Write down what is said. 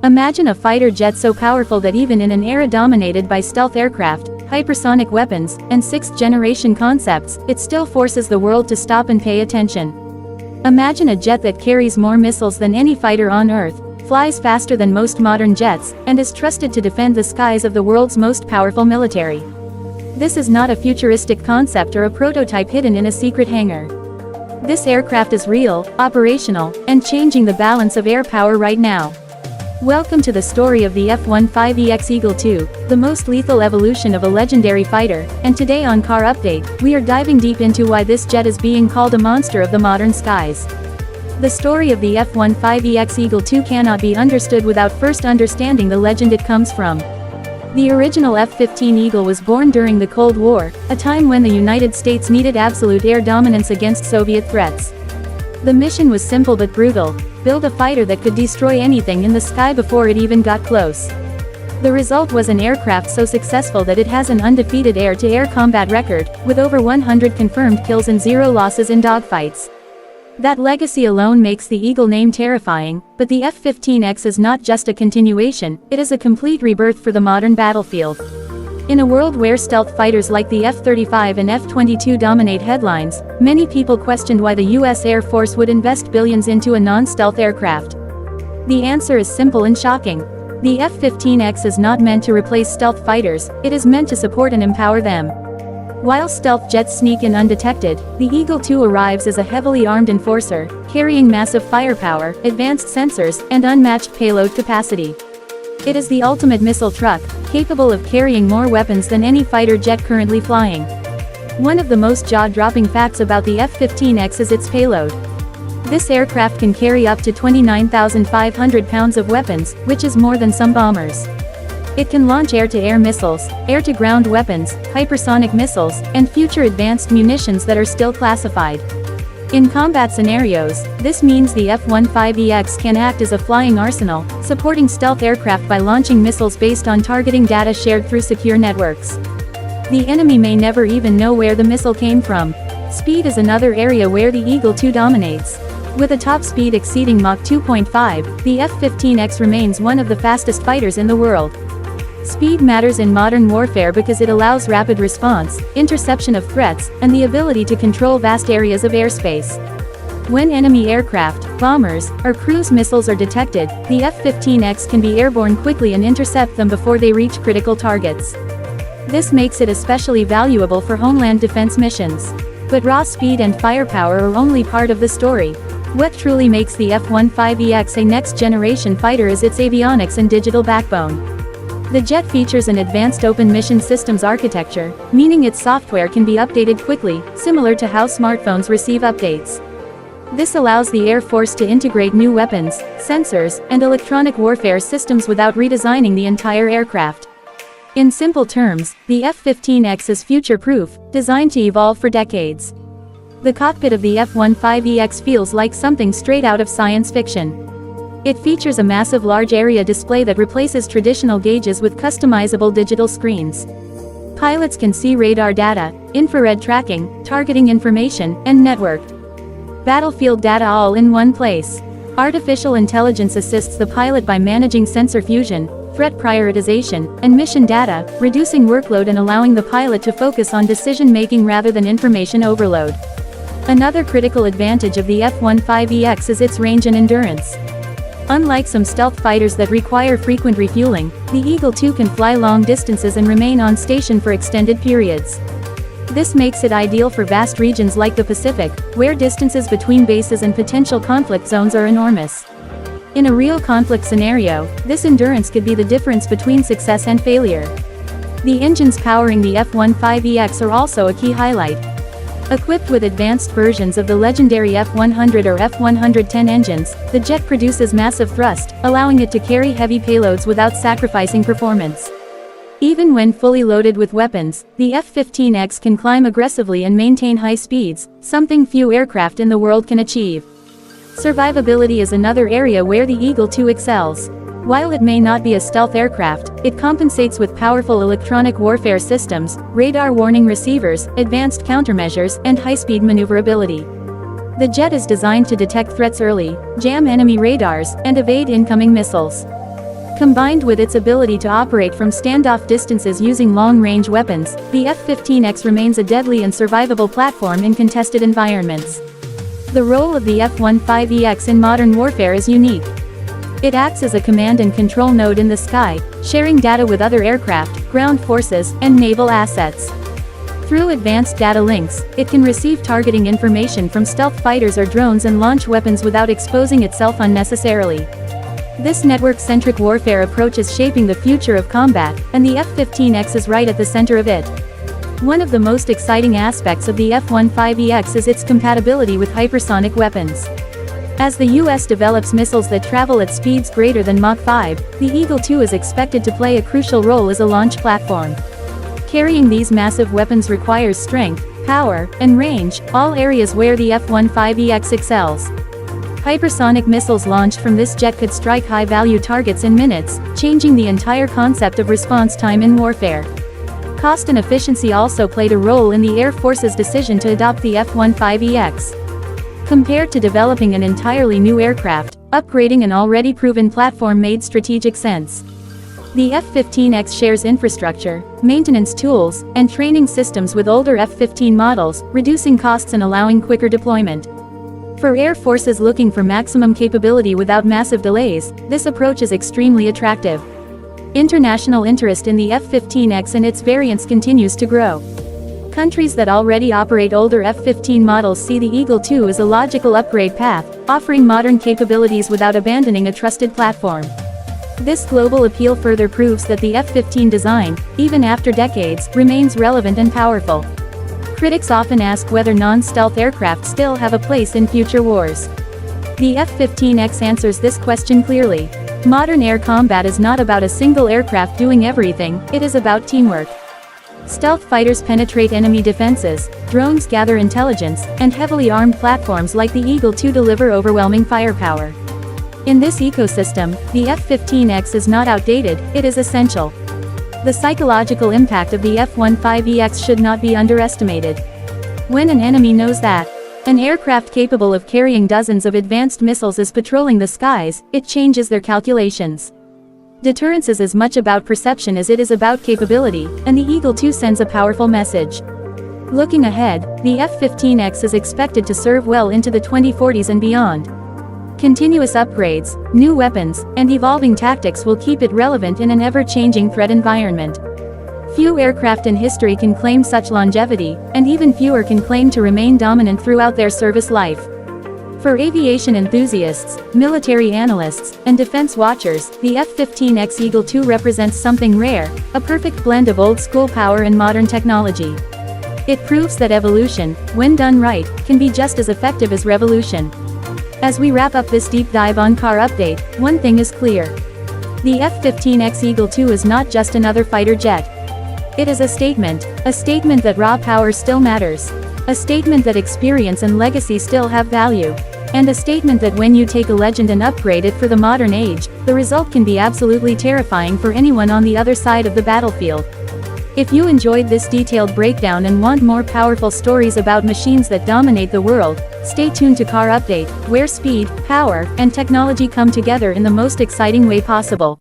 Imagine a fighter jet so powerful that even in an era dominated by stealth aircraft, hypersonic weapons, and sixth-generation concepts, it still forces the world to stop and pay attention. Imagine a jet that carries more missiles than any fighter on Earth, flies faster than most modern jets, and is trusted to defend the skies of the world's most powerful military. This is not a futuristic concept or a prototype hidden in a secret hangar. This aircraft is real, operational, and changing the balance of air power right now. Welcome to the story of the F-15EX Eagle II, the most lethal evolution of a legendary fighter, and today on Car Update, we are diving deep into why this jet is being called a monster of the modern skies. The story of the F-15EX Eagle II cannot be understood without first understanding the legend it comes from. The original F-15 Eagle was born during the Cold War, a time when the United States needed absolute air dominance against Soviet threats. The mission was simple but brutal: build a fighter that could destroy anything in the sky before it even got close. The result was an aircraft so successful that it has an undefeated air-to-air combat record, with over 100 confirmed kills and 0 losses in dogfights. That legacy alone makes the Eagle name terrifying, but the F-15X is not just a continuation, it is a complete rebirth for the modern battlefield. In a world where stealth fighters like the F-35 and F-22 dominate headlines, many people questioned why the US Air Force would invest billions into a non-stealth aircraft. The answer is simple and shocking. The F-15X is not meant to replace stealth fighters, it is meant to support and empower them. While stealth jets sneak in undetected, the Eagle II arrives as a heavily armed enforcer, carrying massive firepower, advanced sensors, and unmatched payload capacity. It is the ultimate missile truck, capable of carrying more weapons than any fighter jet currently flying. One of the most jaw-dropping facts about the F-15X is its payload. This aircraft can carry up to 29,500 pounds of weapons, which is more than some bombers. It can launch air-to-air missiles, air-to-ground weapons, hypersonic missiles, and future advanced munitions that are still classified. In combat scenarios, this means the F-15EX can act as a flying arsenal, supporting stealth aircraft by launching missiles based on targeting data shared through secure networks. The enemy may never even know where the missile came from. Speed is another area where the Eagle II dominates. With a top speed exceeding Mach 2.5, the F-15X remains one of the fastest fighters in the world. Speed matters in modern warfare because it allows rapid response, interception of threats, and the ability to control vast areas of airspace. When enemy aircraft, bombers, or cruise missiles are detected, the F-15X can be airborne quickly and intercept them before they reach critical targets. This makes it especially valuable for homeland defense missions. But raw speed and firepower are only part of the story. What truly makes the F-15EX a next-generation fighter is its avionics and digital backbone. The jet features an advanced open mission systems architecture, meaning its software can be updated quickly, similar to how smartphones receive updates. This allows the Air Force to integrate new weapons, sensors, and electronic warfare systems without redesigning the entire aircraft. In simple terms, the F-15X is future-proof, designed to evolve for decades. The cockpit of the F-15EX feels like something straight out of science fiction. It features a massive large-area display that replaces traditional gauges with customizable digital screens. Pilots can see radar data, infrared tracking, targeting information, and networked battlefield data all in one place. Artificial intelligence assists the pilot by managing sensor fusion, threat prioritization, and mission data, reducing workload and allowing the pilot to focus on decision-making rather than information overload. Another critical advantage of the F-15EX is its range and endurance. Unlike some stealth fighters that require frequent refueling, the Eagle II can fly long distances and remain on station for extended periods. This makes it ideal for vast regions like the Pacific, where distances between bases and potential conflict zones are enormous. In a real conflict scenario, this endurance could be the difference between success and failure. The engines powering the F-15EX are also a key highlight. Equipped with advanced versions of the legendary F-100 or F-110 engines, the jet produces massive thrust, allowing it to carry heavy payloads without sacrificing performance. Even when fully loaded with weapons, the F-15X can climb aggressively and maintain high speeds, something few aircraft in the world can achieve. Survivability is another area where the Eagle II excels. While it may not be a stealth aircraft, it compensates with powerful electronic warfare systems, radar warning receivers, advanced countermeasures, and high-speed maneuverability. The jet is designed to detect threats early, jam enemy radars, and evade incoming missiles. Combined with its ability to operate from standoff distances using long-range weapons, the F-15X remains a deadly and survivable platform in contested environments. The role of the F-15EX in modern warfare is unique. It acts as a command and control node in the sky, sharing data with other aircraft, ground forces, and naval assets. Through advanced data links, it can receive targeting information from stealth fighters or drones and launch weapons without exposing itself unnecessarily. This network-centric warfare approach is shaping the future of combat, and the F-15X is right at the center of it. One of the most exciting aspects of the F-15EX is its compatibility with hypersonic weapons. As the US develops missiles that travel at speeds greater than Mach 5, the Eagle II is expected to play a crucial role as a launch platform. Carrying these massive weapons requires strength, power, and range, all areas where the F-15EX excels. Hypersonic missiles launched from this jet could strike high-value targets in minutes, changing the entire concept of response time in warfare. Cost and efficiency also played a role in the Air Force's decision to adopt the F-15EX. Compared to developing an entirely new aircraft, upgrading an already proven platform made strategic sense. The F-15X shares infrastructure, maintenance tools, and training systems with older F-15 models, reducing costs and allowing quicker deployment. For air forces looking for maximum capability without massive delays, this approach is extremely attractive. International interest in the F-15X and its variants continues to grow. Countries that already operate older F-15 models see the Eagle II as a logical upgrade path, offering modern capabilities without abandoning a trusted platform. This global appeal further proves that the F-15 design, even after decades, remains relevant and powerful. Critics often ask whether non-stealth aircraft still have a place in future wars. The F-15X answers this question clearly. Modern air combat is not about a single aircraft doing everything, it is about teamwork. Stealth fighters penetrate enemy defenses, drones gather intelligence, and heavily armed platforms like the Eagle II deliver overwhelming firepower. In this ecosystem, the F-15X is not outdated, it is essential. The psychological impact of the F-15EX should not be underestimated. When an enemy knows that an aircraft capable of carrying dozens of advanced missiles is patrolling the skies, it changes their calculations. Deterrence is as much about perception as it is about capability, and the Eagle II sends a powerful message. Looking ahead, the F-15X is expected to serve well into the 2040s and beyond. Continuous upgrades, new weapons, and evolving tactics will keep it relevant in an ever-changing threat environment. Few aircraft in history can claim such longevity, and even fewer can claim to remain dominant throughout their service life. For aviation enthusiasts, military analysts, and defense watchers, the F-15EX Eagle II represents something rare, a perfect blend of old-school power and modern technology. It proves that evolution, when done right, can be just as effective as revolution. As we wrap up this deep dive on car update, one thing is clear. The F-15EX Eagle II is not just another fighter jet. It is a statement that raw power still matters. A statement that experience and legacy still have value. And a statement that when you take a legend and upgrade it for the modern age, the result can be absolutely terrifying for anyone on the other side of the battlefield. If you enjoyed this detailed breakdown and want more powerful stories about machines that dominate the world, stay tuned to Car Update, where speed, power, and technology come together in the most exciting way possible.